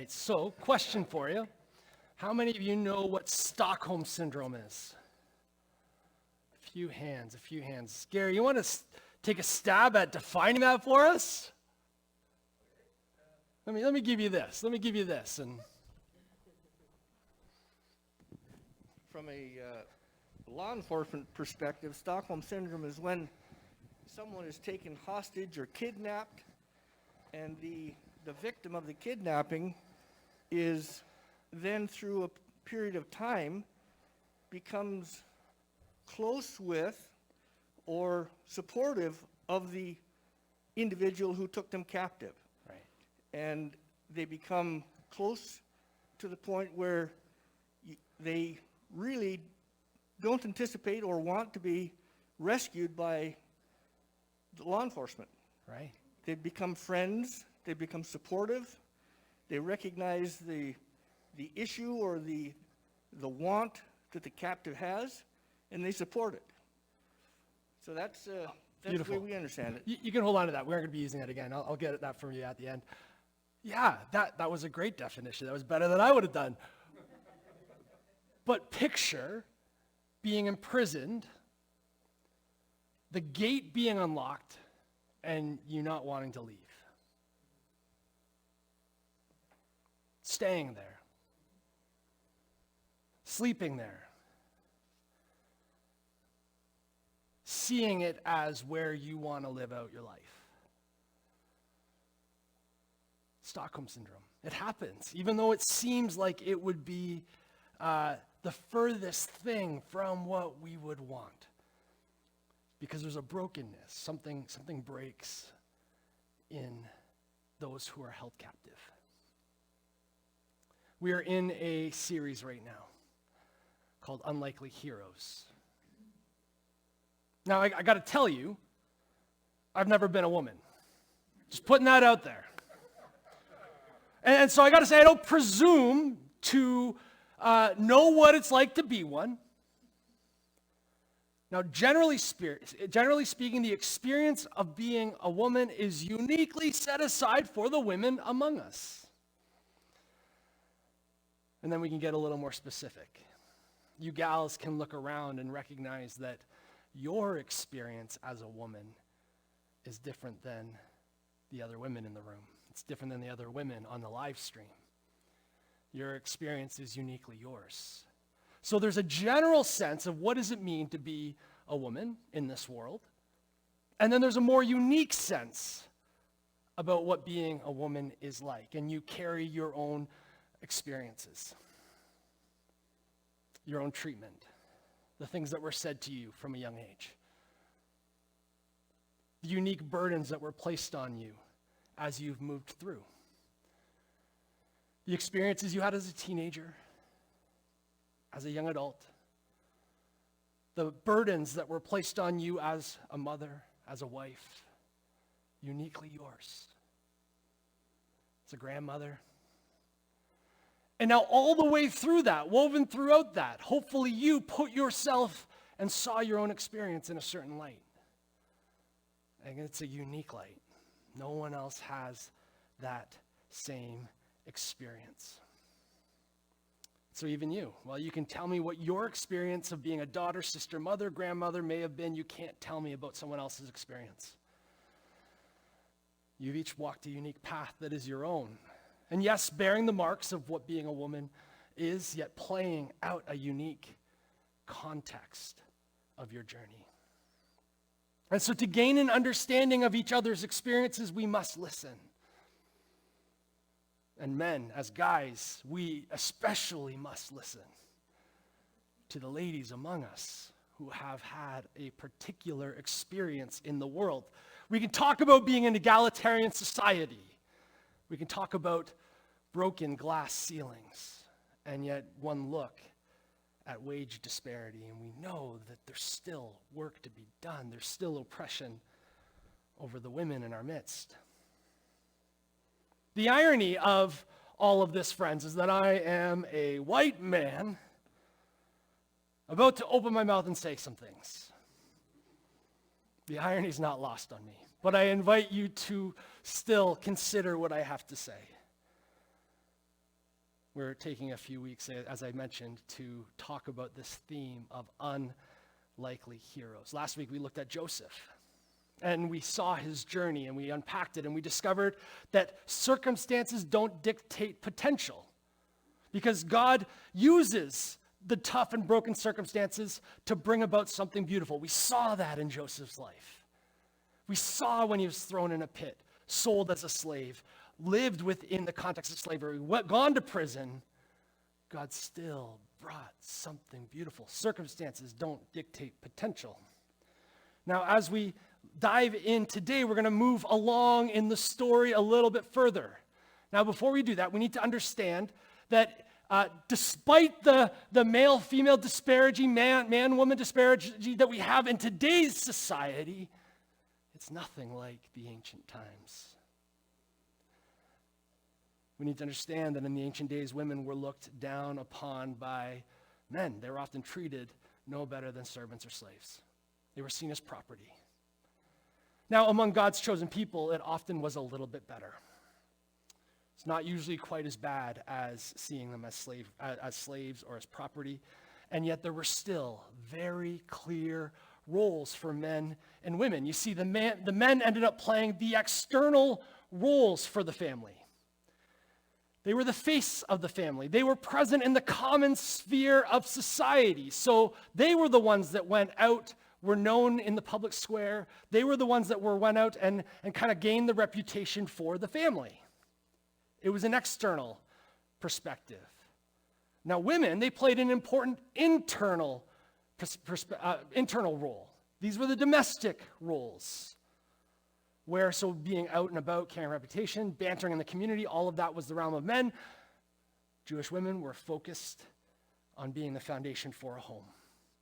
tonight. So, question for you. How many of you know what Stockholm Syndrome is? A few hands. Gary, you want to take a stab at defining that for us? Let me give you this. And from a law enforcement perspective, Stockholm Syndrome is when someone is taken hostage or kidnapped, and the victim of the kidnapping is then, through a period of time, becomes close with or supportive of the individual who took them captive. right. And they become close to the point where they really don't anticipate or want to be rescued by the law enforcement. Right. They become friends, they become supportive, they recognize the issue or the want that the captive has, and they support it. So that's the way we understand it. You can hold on to that. We're going to be using that again. I'll get that from you at the end. Yeah, that was a great definition. That was better than I would have done. But picture being imprisoned, the gate being unlocked, and you not wanting to leave. Staying there. Sleeping there. Seeing it as where you want to live out your life. Stockholm Syndrome. It happens, even though it seems like it would be the furthest thing from what we would want. Because there's a brokenness. Something breaks in those who are held captive. We are in a series right now called Unlikely Heroes. Now, I got to tell you, I've never been a woman. Just putting that out there. And so I got to say, I don't presume to know what it's like to be one. Now, generally speaking, the experience of being a woman is uniquely set aside for the women among us. And then we can get a little more specific. You gals can look around and recognize that your experience as a woman is different than the other women in the room. It's different than the other women on the live stream. Your experience is uniquely yours. So there's a general sense of what does it mean to be a woman in this world. And then there's a more unique sense about what being a woman is like. And you carry your own experiences, your own treatment, the things that were said to you from a young age, the unique burdens that were placed on you as you've moved through, the experiences you had as a teenager, as a young adult, the burdens that were placed on you as a mother, as a wife, uniquely yours, as a grandmother. And now all the way through that, woven throughout that, hopefully you put yourself and saw your own experience in a certain light. And it's a unique light. No one else has that same experience. So even you, well, you can tell me what your experience of being a daughter, sister, mother, grandmother may have been. You can't tell me about someone else's experience. You've each walked a unique path that is your own. And yes, bearing the marks of what being a woman is, yet playing out a unique context of your journey. And so to gain an understanding of each other's experiences, we must listen. And men, as guys, we especially must listen to the ladies among us who have had a particular experience in the world. We can talk about being an egalitarian society. We can talk about broken glass ceilings, and yet one look at wage disparity, and we know that there's still work to be done. There's still oppression over the women in our midst. The irony of all of this, friends, is that I am a white man about to open my mouth and say some things. The irony is not lost on me, but I invite you to still consider what I have to say. we're taking a few weeks, as I mentioned, to talk about this theme of unlikely heroes. Last week we looked at Joseph, and we saw his journey, and we unpacked it, and we discovered that circumstances don't dictate potential, because God uses the tough and broken circumstances to bring about something beautiful. We saw that in Joseph's life. We saw when he was thrown in a pit, sold as a slave, lived within the context of slavery, gone to prison. God still brought something beautiful. Circumstances don't dictate potential. Now, as we dive in today, we're going to move along in the story a little bit further. Now, before we do that, we need to understand that despite the male-female disparity, man-woman disparity that we have in today's society, it's nothing like the ancient times. We need to understand that in the ancient days, women were looked down upon by men. They were often treated no better than servants or slaves. They were seen as property. Now, among God's chosen people, it often was a little bit better. It's not usually quite as bad as seeing them as slaves or as property, and yet there were still very clear roles for men and women. You see, the men ended up playing the external roles for the family. They were the face of the family. They were present in the common sphere of society. So they were the ones that went out, were known in the public square. They were the ones that went out and kind of gained the reputation for the family. It was an external perspective. Now, women, they played an important internal role. These were the domestic roles, where so being out and about, carrying reputation, bantering in the community, all of that was the realm of men. Jewish women were focused on being the foundation for a home.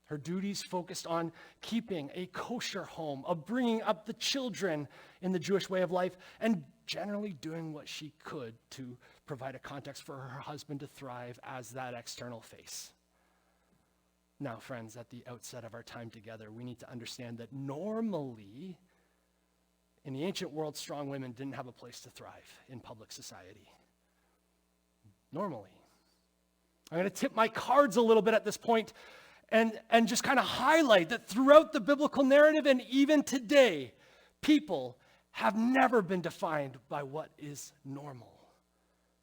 Her duties focused on keeping a kosher home, of bringing up the children in the Jewish way of life, and generally doing what she could to provide a context for her husband to thrive as that external face. Now, friends, at the outset of our time together, we need to understand that normally, in the ancient world, strong women didn't have a place to thrive in public society. Normally. I'm going to tip my cards a little bit at this point and just kind of highlight that throughout the biblical narrative and even today, people have never been defined by what is normal.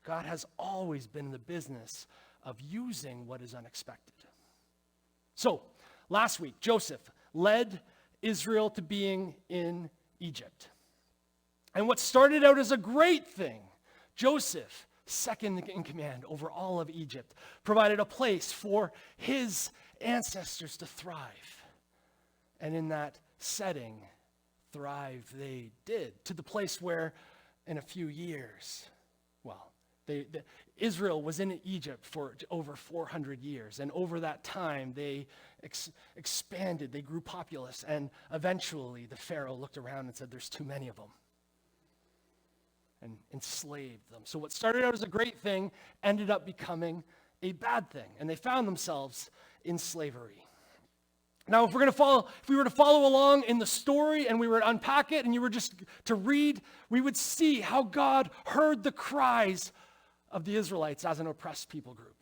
God has always been in the business of using what is unexpected. So, last week, Joseph led Israel to being in Egypt. And what started out as a great thing, Joseph, second in command over all of Egypt, provided a place for his ancestors to thrive. And in that setting, thrive they did, to the place where in a few years, Israel was in Egypt for over 400 years. And over that time, they expanded, they grew populous, and eventually the Pharaoh looked around and said, there's too many of them, and enslaved them. So what started out as a great thing ended up becoming a bad thing, and they found themselves in slavery. Now, if we were to follow along in the story and we were to unpack it and you were just to read, we would see how God heard the cries of the Israelites as an oppressed people group.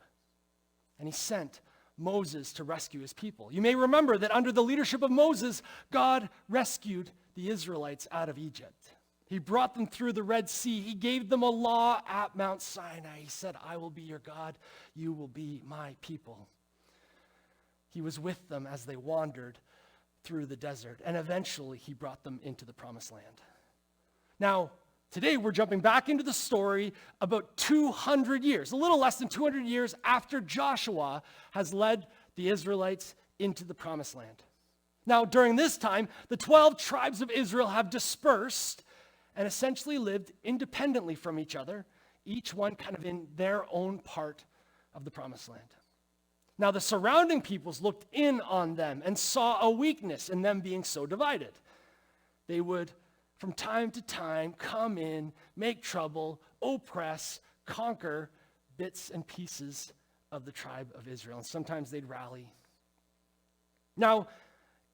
And he sent Moses to rescue his people. You may remember that under the leadership of Moses, God rescued the Israelites out of Egypt. He brought them through the Red Sea. He gave them a law at Mount Sinai. He said, I will be your God. You will be my people. He was with them as they wandered through the desert. And eventually, he brought them into the promised land. Now, today we're jumping back into the story about 200 years, a little less than 200 years after Joshua has led the Israelites into the promised land. Now, during this time, the 12 tribes of Israel have dispersed and essentially lived independently from each other, each one kind of in their own part of the promised land. Now, the surrounding peoples looked in on them and saw a weakness in them being so divided. They would, from time to time, come in, make trouble, oppress, conquer bits and pieces of the tribe of Israel. And sometimes they'd rally. Now,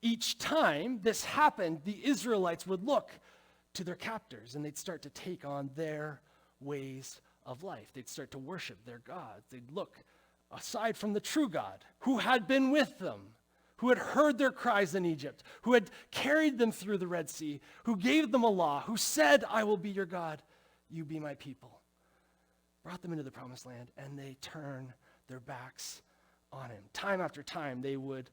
each time this happened, the Israelites would look to their captors and they'd start to take on their ways of life. They'd start to worship their gods. They'd look aside from the true God who had been with them, who had heard their cries in Egypt, who had carried them through the Red Sea, who gave them a law, who said, I will be your God, you be my people. Brought them into the promised land, and they turn their backs on him. Time after time, they would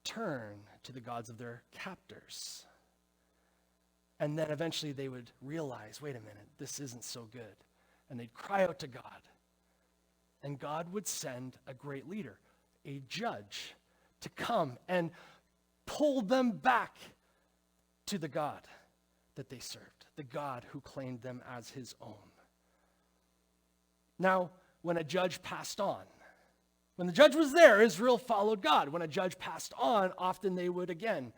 turn to the gods of their captors. And then eventually they would realize, wait a minute, this isn't so good. And they'd cry out to God. And God would send a great leader, a judge, to come and pull them back to the God that they served, the God who claimed them as his own. Now, when a judge passed on, when the judge was there, Israel followed God. When a judge passed on, often they would again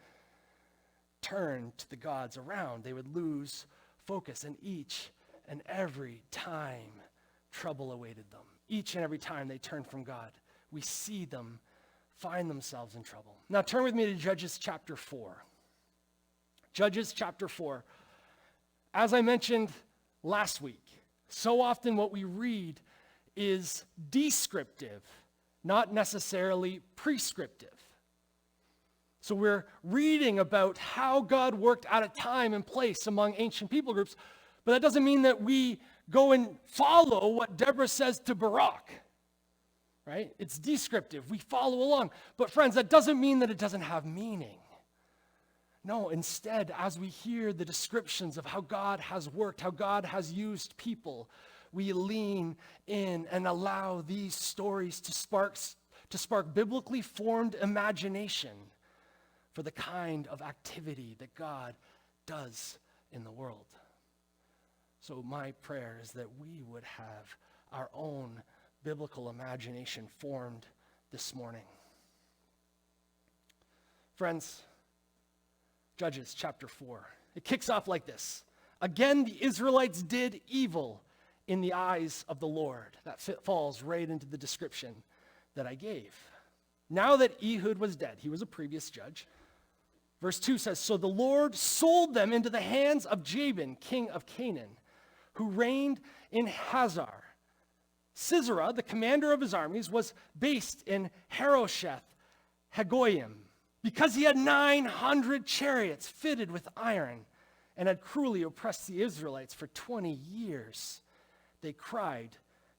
turn to the gods around. They would lose focus, and each and every time trouble awaited them. Each and every time they turned from God, we see them find themselves in trouble. Now turn with me to Judges chapter 4. Judges chapter 4. As I mentioned last week, so often what we read is descriptive, not necessarily prescriptive. So we're reading about how God worked at a time and place among ancient people groups, but that doesn't mean that we go and follow what Deborah says to Barak, right? It's descriptive. We follow along. But friends, that doesn't mean that it doesn't have meaning. No, instead, as we hear the descriptions of how God has worked, how God has used people, we lean in and allow these stories to spark biblically formed imagination for the kind of activity that God does in the world. So my prayer is that we would have our own biblical imagination formed this morning. Friends, Judges chapter 4. It kicks off like this. Again, the Israelites did evil in the eyes of the Lord. That falls right into the description that I gave. Now that Ehud was dead, he was a previous judge. Verse 2 says, so the Lord sold them into the hands of Jabin, king of Canaan, who reigned in Hazar. Sisera, the commander of his armies, was based in Harosheth Hagoyim, because he had 900 chariots fitted with iron and had cruelly oppressed the Israelites for 20 years. They cried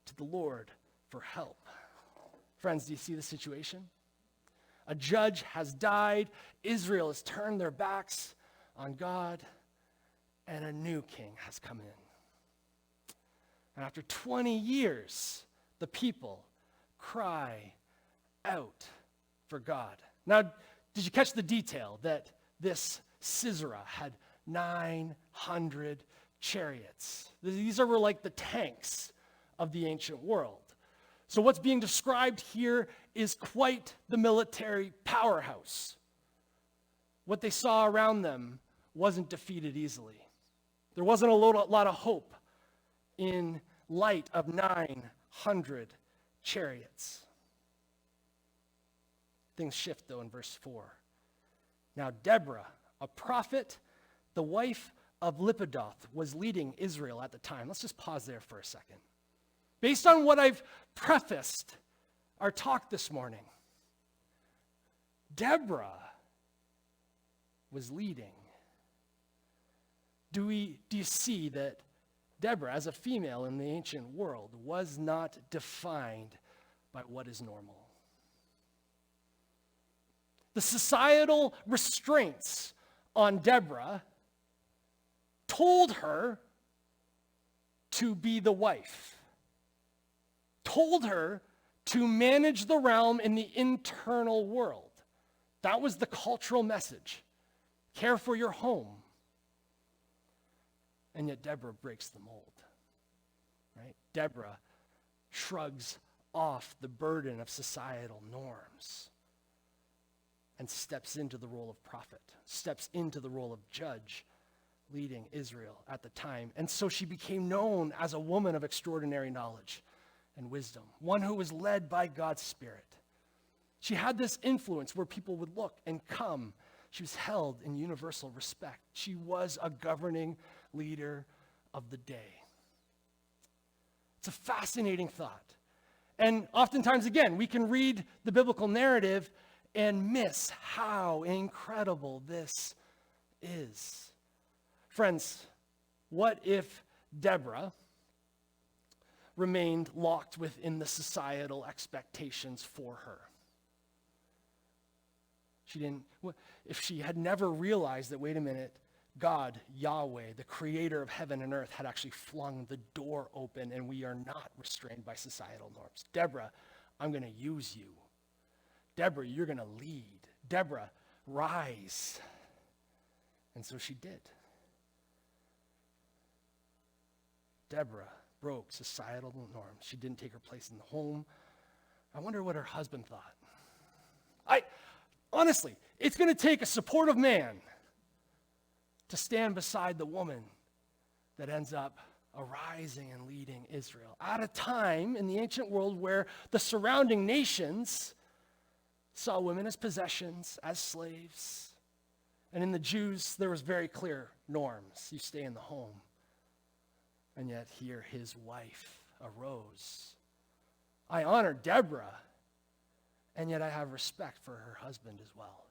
to the Lord for help. Friends, do you see the situation? A judge has died. Israel has turned their backs on God, and a new king has come in. And after 20 years, the people cry out for God. Now, did you catch the detail that this Sisera had 900 chariots? These are like the tanks of the ancient world. So what's being described here is quite the military powerhouse. What they saw around them wasn't defeated easily. There wasn't a lot of hope in light of 900 chariots. Things shift, though, in verse 4. Now Deborah, a prophet, the wife of Lipidoth, was leading Israel at the time. Let's just pause there for a second. Based on what I've prefaced our talk this morning, Deborah was leading. Do you see that Deborah, as a female in the ancient world, was not defined by what is normal? The societal restraints on Deborah told her to be the wife, told her to manage the realm in the internal world. That was the cultural message. Care for your home. And yet Deborah breaks the mold, right? Deborah shrugs off the burden of societal norms and steps into the role of prophet, steps into the role of judge, leading Israel at the time. And so she became known as a woman of extraordinary knowledge and wisdom, one who was led by God's Spirit. She had this influence where people would look and come. She was held in universal respect. She was a governing leader of the day. It's a fascinating thought. And oftentimes, again, we can read the biblical narrative and miss how incredible this is. Friends, what if Deborah remained locked within the societal expectations for her? If she had never realized that, wait a minute, God, Yahweh, the creator of heaven and earth, had actually flung the door open and we are not restrained by societal norms. Deborah, I'm going to use you. Deborah, you're going to lead. Deborah, rise. And so she did. Deborah broke societal norms. She didn't take her place in the home. I wonder what her husband thought. Honestly, it's going to take a supportive man to stand beside the woman that ends up arising and leading Israel at a time in the ancient world where the surrounding nations saw women as possessions, as slaves. And in the Jews, there was very clear norms. You stay in the home. And yet here his wife arose. I honor Deborah, and yet I have respect for her husband as well.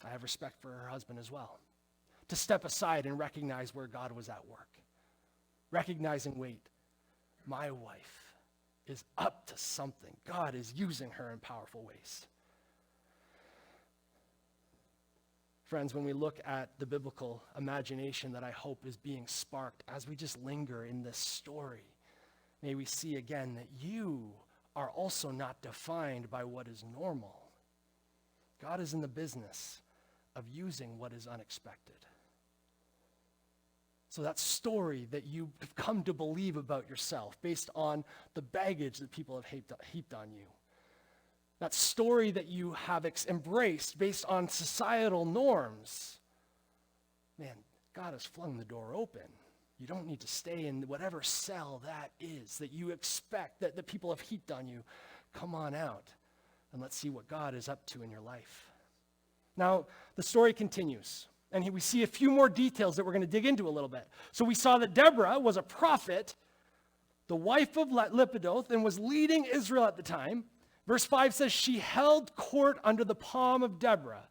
I have respect for her husband as well. To step aside and recognize where God was at work. Recognizing, wait, my wife is up to something. God is using her in powerful ways. Friends, when we look at the biblical imagination that I hope is being sparked as we just linger in this story, may we see again that you are also not defined by what is normal. God is in the business of using what is unexpected. So that story that you have come to believe about yourself based on the baggage that people have heaped on you, that story that you have embraced based on societal norms, man, God has flung the door open. You don't need to stay in whatever cell that is that you expect that the people have heaped on you. Come on out and let's see what God is up to in your life. Now, the story continues, and we see a few more details that we're going to dig into a little bit. So we saw that Deborah was a prophet, the wife of Lapidoth, and was leading Israel at the time. Verse 5 says, she held court under the palm of Deborah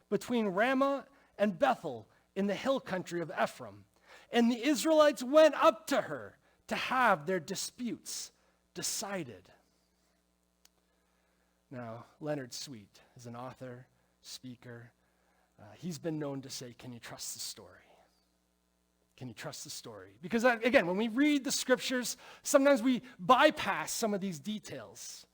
between Ramah and Bethel in the hill country of Ephraim. And the Israelites went up to her to have their disputes decided. Now, Leonard Sweet is an author, speaker. He's been known to say, can you trust the story? Can you trust the story? Because again, when we read the scriptures, sometimes we bypass some of these details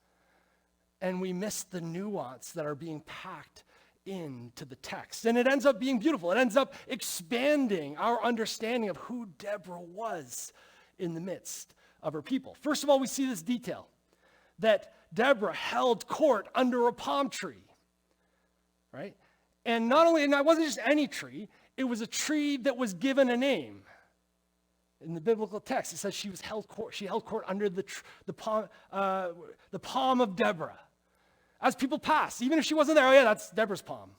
and we miss the nuance that are being packed into the text. And it ends up being beautiful. It ends up expanding our understanding of who Deborah was in the midst of her people. First of all, we see this detail that Deborah held court under a palm tree, right? And it wasn't just any tree, it was a tree that was given a name. In the biblical text, it says she held court under the palm of Deborah. As people pass, even if she wasn't there, oh yeah, that's Deborah's palm.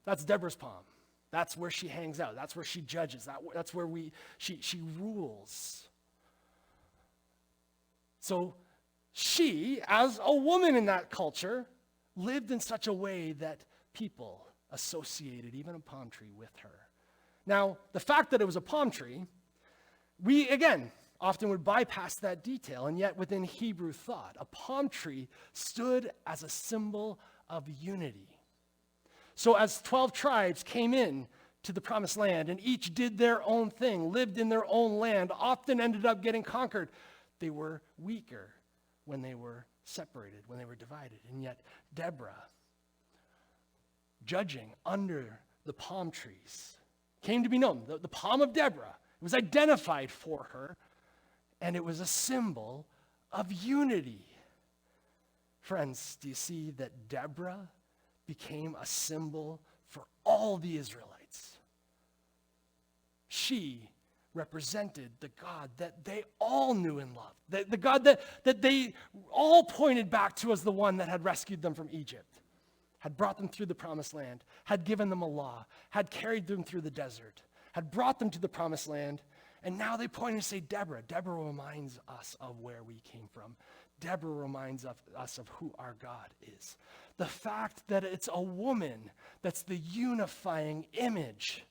That's Deborah's palm. That's where she hangs out. That's where she judges. That's where she rules. So she, as a woman in that culture, lived in such a way that people associated even a palm tree with her. Now, the fact that it was a palm tree, we, again, often would bypass that detail, and yet within Hebrew thought, a palm tree stood as a symbol of unity. So as 12 tribes came in to the promised land and each did their own thing, lived in their own land, often ended up getting conquered, they were weaker when they were separated, when they were divided. And yet Deborah, judging under the palm trees, came to be known. The palm of Deborah, it was identified for her, and it was a symbol of unity. Friends, do you see that Deborah became a symbol for all the Israelites? She represented the God that they all knew and loved, the God that they all pointed back to as the one that had rescued them from Egypt, had brought them through the promised land, had given them a law, had carried them through the desert, had brought them to the promised land, And now they point and say, Deborah. Deborah reminds us of where we came from. Deborah reminds us of who our God is. The fact that it's a woman that's the unifying image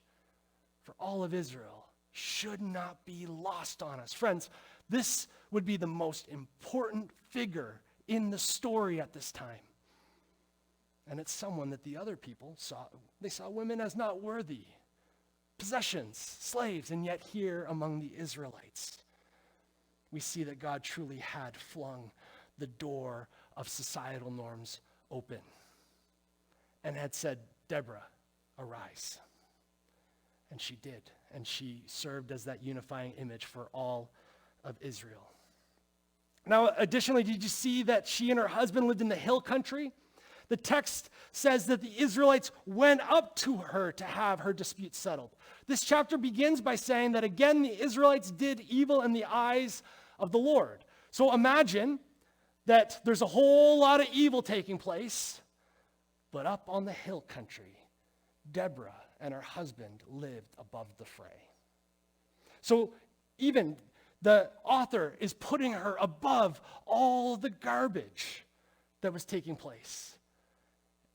for all of Israel should not be lost on us. Friends, this would be the most important figure in the story at this time. And it's someone that the other people saw. They saw women as not worthy, possessions, slaves, and yet here among the Israelites, we see that God truly had flung the door of societal norms open and had said, Deborah, arise. And she did, and she served as that unifying image for all of Israel. Now, additionally, did you see that she and her husband lived in the hill country? The text says that the Israelites went up to her to have her dispute settled. This chapter begins by saying that again, the Israelites did evil in the eyes of the Lord. So imagine that there's a whole lot of evil taking place, but up on the hill country, Deborah and her husband lived above the fray. So even the author is putting her above all the garbage that was taking place.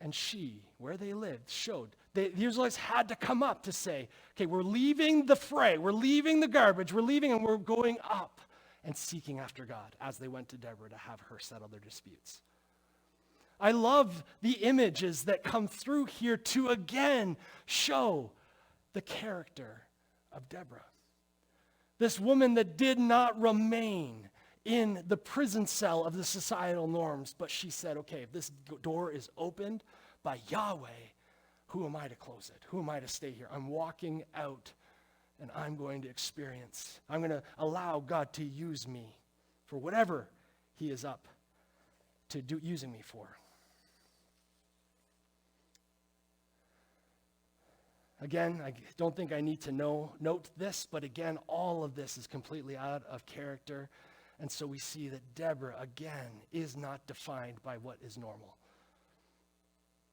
And she, where they lived, showed. The Israelites had to come up to say, okay, we're leaving the fray, we're leaving the garbage, we're leaving and we're going up and seeking after God as they went to Deborah to have her settle their disputes. I love the images that come through here to again show the character of Deborah. This woman that did not remain in the prison cell of the societal norms, but she said, okay, if this door is opened by Yahweh, who am I to close it? Who am I to stay here? I'm walking out and I'm going to experience. I'm going to allow God to use me for whatever he is up to using me for. Again, I don't think I need to note this, but again, all of this is completely out of character. And so we see that Deborah, again, is not defined by what is normal.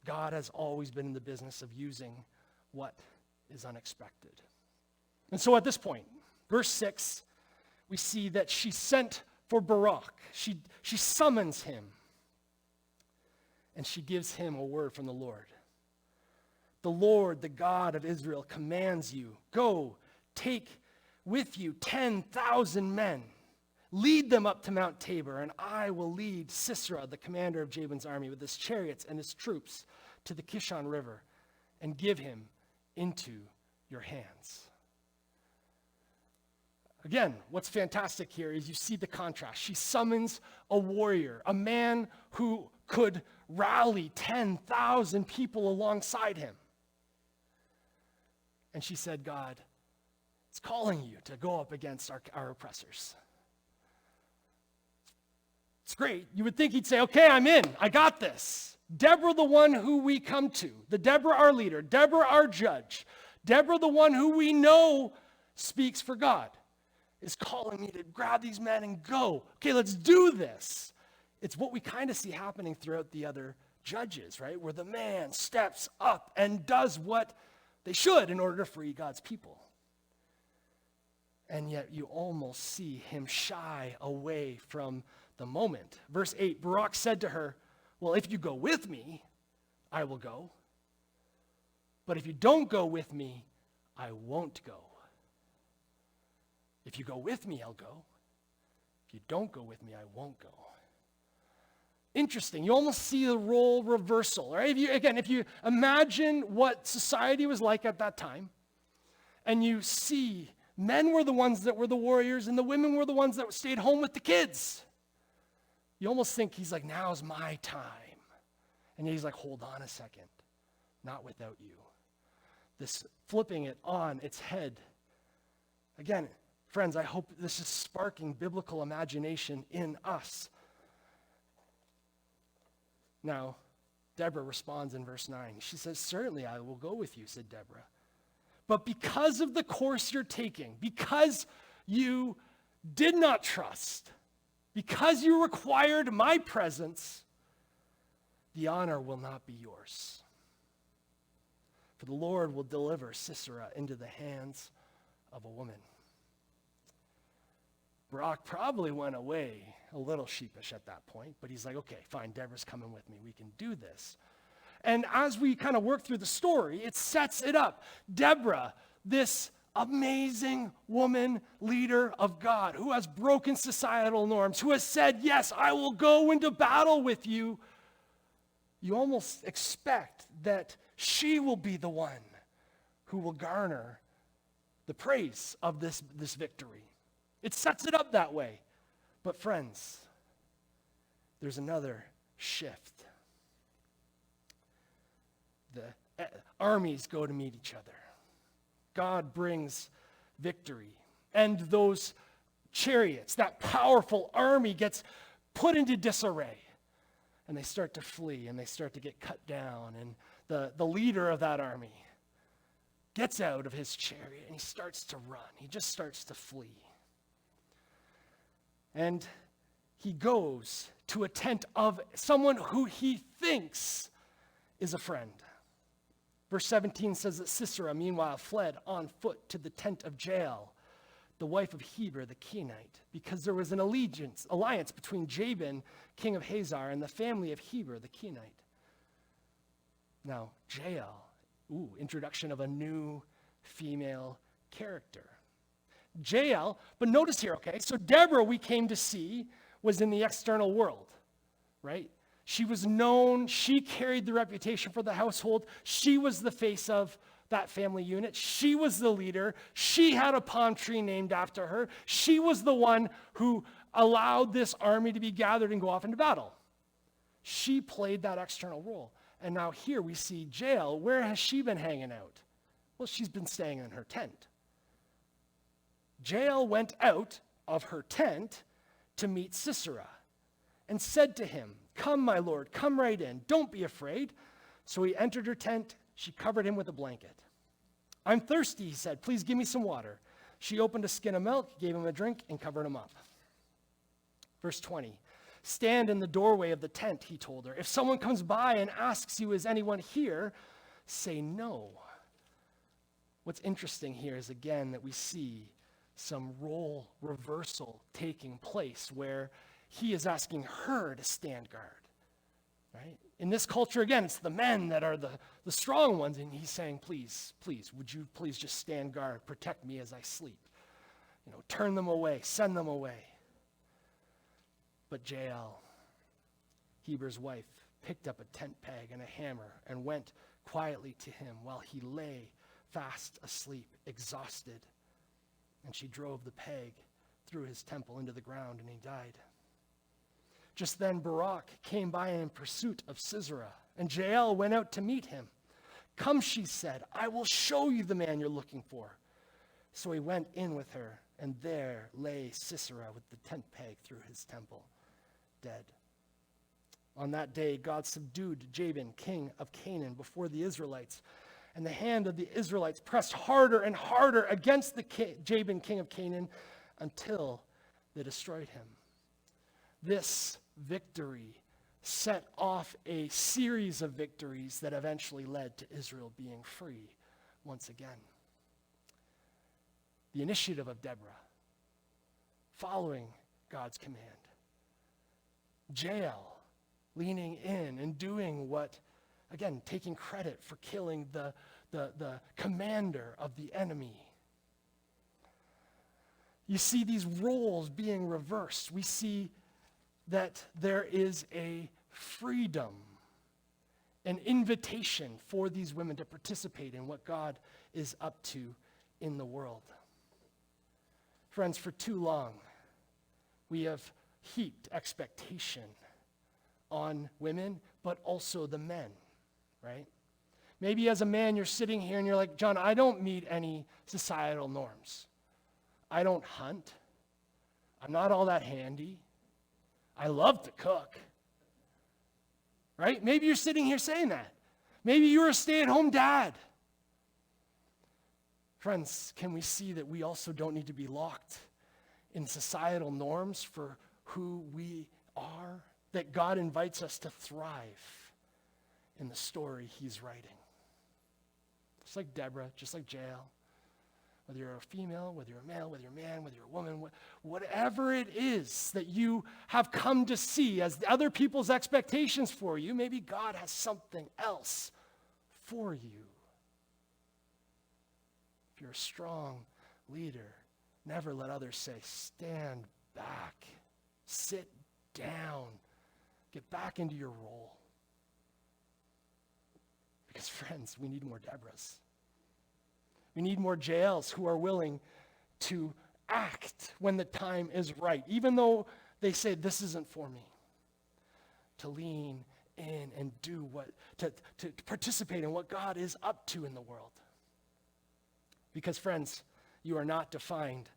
God has always been in the business of using what is unexpected. And so at this point, verse 6, we see that she sent for Barak. She summons him, and she gives him a word from the Lord. The Lord, the God of Israel, commands you, go, take with you 10,000 men. Lead them up to Mount Tabor, and I will lead Sisera, the commander of Jabin's army, with his chariots and his troops to the Kishon River, and give him into your hands. Again, what's fantastic here is you see the contrast. She summons a warrior, a man who could rally 10,000 people alongside him. And she said, God, it's calling you to go up against our oppressors. It's great. You would think he'd say, okay, I'm in. I got this. Deborah, the one who we come to. The Deborah, our leader. Deborah, our judge. Deborah, the one who we know speaks for God, is calling me to grab these men and go. Okay, let's do this. It's what we kind of see happening throughout the other judges, right? Where the man steps up and does what they should in order to free God's people. And yet you almost see him shy away from the moment. Verse 8, Barak said to her, well, if you go with me, I will go. But if you don't go with me, I won't go. If you go with me, I'll go. If you don't go with me, I won't go. Interesting. You almost see the role reversal, right? If you imagine what society was like at that time, and you see men were the ones that were the warriors, and the women were the ones that stayed home with the kids. You almost think he's like, now's my time. And he's like, hold on a second. Not without you. This flipping it on its head. Again, friends, I hope this is sparking biblical imagination in us. Now, Deborah responds in verse 9. She says, certainly I will go with you, said Deborah. But because of the course you're taking, because you did not trust, because you required my presence, the honor will not be yours. For the Lord will deliver Sisera into the hands of a woman. Barak probably went away a little sheepish at that point, but he's like, okay, fine, Deborah's coming with me. We can do this. And as we kind of work through the story, it sets it up. Deborah, this amazing woman leader of God who has broken societal norms, who has said, yes, I will go into battle with you. You almost expect that she will be the one who will garner the praise of this victory. It sets it up that way. But friends, there's another shift. The armies go to meet each other. God brings victory. And those chariots, that powerful army gets put into disarray. And they start to flee and they start to get cut down. And the leader of that army gets out of his chariot and he starts to run. He just starts to flee. And he goes to a tent of someone who he thinks is a friend. Verse 17 says that Sisera, meanwhile, fled on foot to the tent of Jael, the wife of Heber the Kenite, because there was an alliance between Jabin, king of Hazar, and the family of Heber the Kenite. Now, Jael, introduction of a new female character. Jael, but notice here, okay, so Deborah, we came to see, was in the external world, right? She was known, she carried the reputation for the household, she was the face of that family unit, she was the leader, she had a palm tree named after her, she was the one who allowed this army to be gathered and go off into battle. She played that external role. And now here we see Jael. Where has she been hanging out? Well, she's been staying in her tent. Jael went out of her tent to meet Sisera and said to him, "Come, my lord, come right in. Don't be afraid." So he entered her tent. She covered him with a blanket. "I'm thirsty," he said. "Please give me some water." She opened a skin of milk, gave him a drink, and covered him up. Verse 20. "Stand in the doorway of the tent," he told her. "If someone comes by and asks you, 'Is anyone here?' say no." What's interesting here is, again, that we see some role reversal taking place where he is asking her to stand guard, right? In this culture, again, it's the men that are the strong ones, and he's saying, please, would you please just stand guard, protect me as I sleep. Turn them away, send them away. But Jael, Heber's wife, picked up a tent peg and a hammer and went quietly to him while he lay fast asleep, exhausted. And she drove the peg through his temple into the ground, and he died. Just then Barak came by in pursuit of Sisera, and Jael went out to meet him. "Come," she said, "I will show you the man you're looking for." So he went in with her, and there lay Sisera with the tent peg through his temple, dead. On that day, God subdued Jabin, king of Canaan, before the Israelites. And the hand of the Israelites pressed harder and harder against the Jabin, king of Canaan, until they destroyed him. This victory set off a series of victories that eventually led to Israel being free once again. The initiative of Deborah, following God's command. Jael, leaning in and doing what, again, taking credit for killing the commander of the enemy. You see these roles being reversed. We see that there is a freedom, an invitation for these women to participate in what God is up to in the world. Friends, for too long, we have heaped expectation on women, but also the men, right? Maybe as a man, you're sitting here and you're like, "John, I don't meet any societal norms. I don't hunt. I'm not all that handy. I love to cook." Right? Maybe you're sitting here saying that. Maybe you're a stay-at-home dad. Friends, can we see that we also don't need to be locked in societal norms for who we are? That God invites us to thrive in the story he's writing. Just like Deborah, just like Jael, whether you're a female, whether you're a male, whether you're a man, whether you're a woman, whatever it is that you have come to see as other people's expectations for you, maybe God has something else for you. If you're a strong leader, never let others say, stand back, sit down, get back into your role. Because friends, we need more Deborahs. We need more JLs who are willing to act when the time is right, even though they say, this isn't for me. To lean in and do to participate in what God is up to in the world. Because friends, you are not defined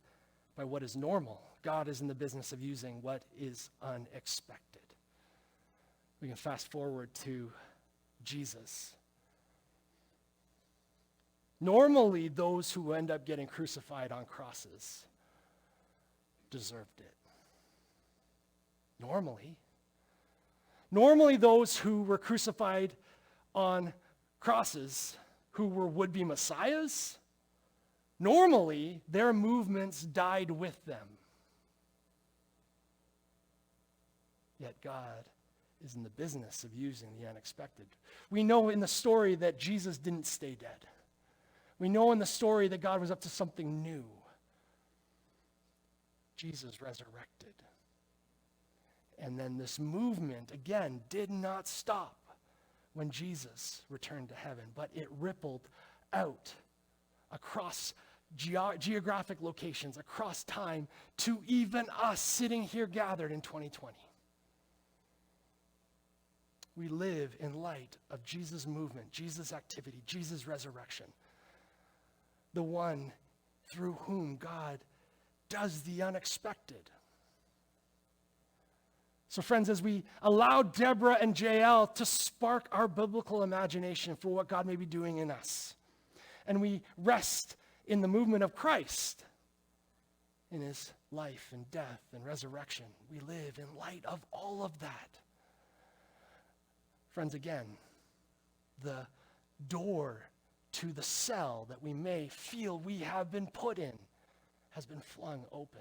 by what is normal. God is in the business of using what is unexpected. We can fast forward to Jesus. Normally, those who end up getting crucified on crosses deserved it. Normally, those who were crucified on crosses, who were would-be messiahs, normally, their movements died with them. Yet God is in the business of using the unexpected. We know in the story that Jesus didn't stay dead. We know in the story that God was up to something new. Jesus resurrected. And then this movement, again, did not stop when Jesus returned to heaven, but it rippled out across geographic locations, across time, to even us sitting here gathered in 2020. We live in light of Jesus' movement, Jesus' activity, Jesus' resurrection. The one through whom God does the unexpected. So friends, as we allow Deborah and Jael to spark our biblical imagination for what God may be doing in us, and we rest in the movement of Christ, in his life and death and resurrection, we live in light of all of that. Friends, again, the door to the cell that we may feel we have been put in has been flung open.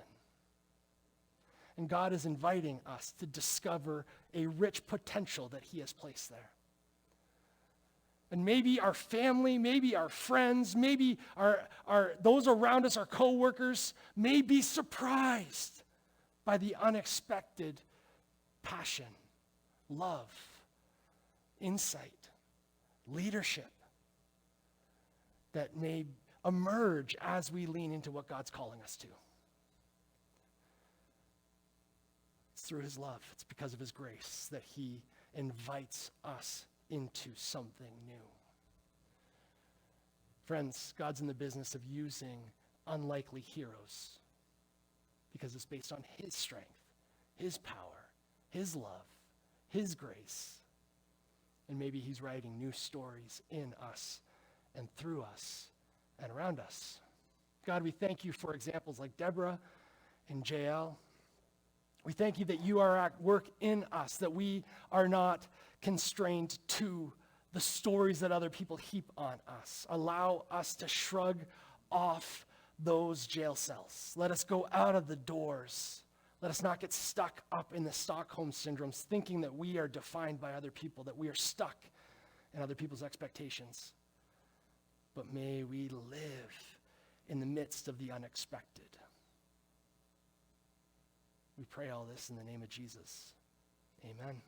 And God is inviting us to discover a rich potential that he has placed there. And maybe our family, maybe our friends, maybe our those around us, our coworkers, may be surprised by the unexpected passion, love, insight, leadership that may emerge as we lean into what God's calling us to. It's through his love. It's because of his grace that he invites us into something new. Friends, God's in the business of using unlikely heroes because it's based on his strength, his power, his love, his grace. And maybe he's writing new stories in us and through us and around us. God, we thank you for examples like Deborah and Jael. We thank you that you are at work in us, that we are not constrained to the stories that other people heap on us. Allow us to shrug off those jail cells. Let us go out of the doors. Let us not get stuck up in the Stockholm syndromes, thinking that we are defined by other people, that we are stuck in other people's expectations. But may we live in the midst of the unexpected. We pray all this in the name of Jesus. Amen.